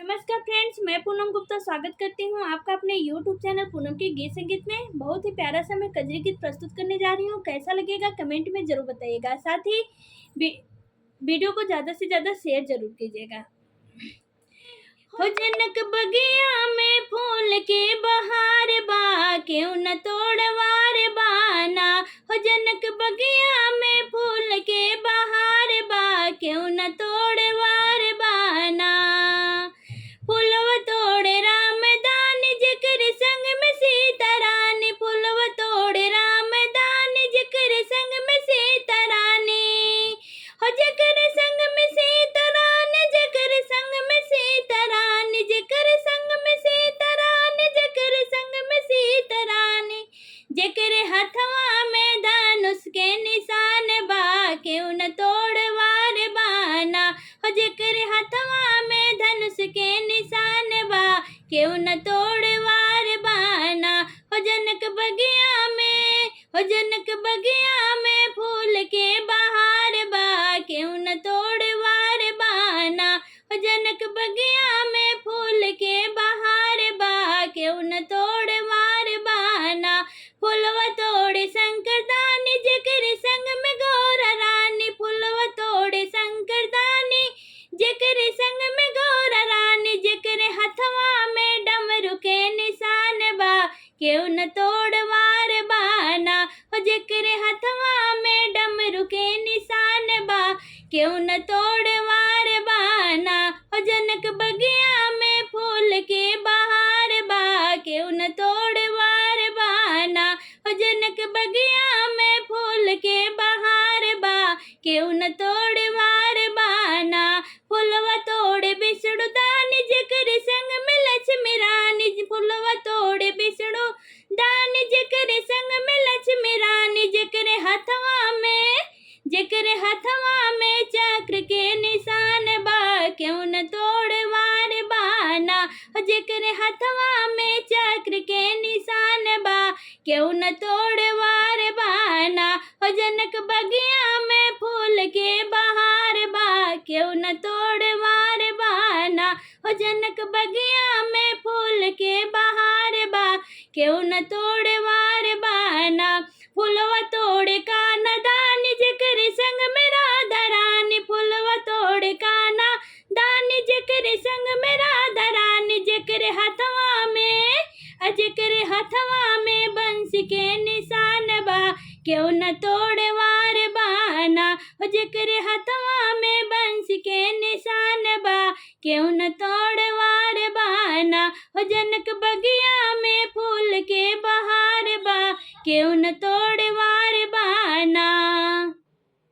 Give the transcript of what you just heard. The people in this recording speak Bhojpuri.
नमस्कार फ्रेंड्स, मैं पूनम गुप्ता स्वागत करती हूँ आपका अपने YouTube चैनल पूनम की गीत संगीत में। बहुत ही प्यारा सा मैं कजरी गीत प्रस्तुत करने जा रही हूँ। कैसा लगेगा कमेंट में जरूर बताइएगा। साथ ही वीडियो को ज़्यादा से ज़्यादा शेयर जरूर कीजिएगा। हो जनक बगिया में फूल के बहार बा, क्यों न तोड़वार बाना। हो जनक बगिया में फूल के बहार बा, क्यों न तोड़वार बाना। फूलव तोड़े राम दानी जिक्र संग में सीता रानी। फूलव तोड़े राम दानी जिक्र संग में सीता रानी। हो जिक्र संग में सीता रानी, जिक्र संग में सीता रानी, जिक्र संग में सीता रानी, जिक्र संग में सीता रानी। जिक्र हथवा में धनुष के निशान बा, क्यों न तोड़वार बाना। हो जिक्र हथवा में धनुष के निशान बा, क्यों न तोड़वार बाना। हो जनक बगिया में, हो जनक बगिया में फूल के बहार बा, क्यों न तोड़वार बाना। हो जनक बगिया में फूल के बहार बा, क्यों न तोड़वार बाना। फूलवा तोड़े शंकर दानी, जिक्र संग में गौरा रानी। फूलवा तोड़े शंकर दानी, जिक्र संग में गौरा रानी। जिक्र हथवा में डमरू के निशान बा, क्यों न तोड़वार बाना। हो जिक्र हथवा में डमरू के निशान बा, क्यों न तोड़वार बाना। हो जनक बगिया में फूल के बहार बा, क्यों न तोड़वार बाना। हो जनक बगिया में फूल के बहार बा, क्यों न तोड़वार बाना। फूलवा तोड़े विष्णु दानी, जिक्र संग में लक्ष्मी रानी। फूलवा तोड़े विष्णु दानी, जिक्र संग में लक्ष्मी रानी। जिक्र हथवा में, जिक्र हथवा में चक्र के निशान बा, क्यों न तोड़वार बाना। जिक्र हथवा में चक्र के निशान बा, क्यों न तोड़वार बाना। हो जनक बगिया में फूल के बहार बा, क्यों न तोड़वार बाना। हो जनक बगिया में फूल के बहार बा, क्यों न तोड़वार बाना। फूलवा तोड़े काना दानी, जिक्र संग में राधा रानी। फूलवा तोड़े काना दानी, जिक्र संग में राधा रानी। जिक्र हथवा में, जिक्र हथवा में बंसी के निशान बा, क्यों न तोड़वार बाना। जिक्र हथवा में बंसी के निशान बा, क्यों न तोड़वार बाना। हो जनक बगिया में फूल के बहार बा, क्यों न तोड़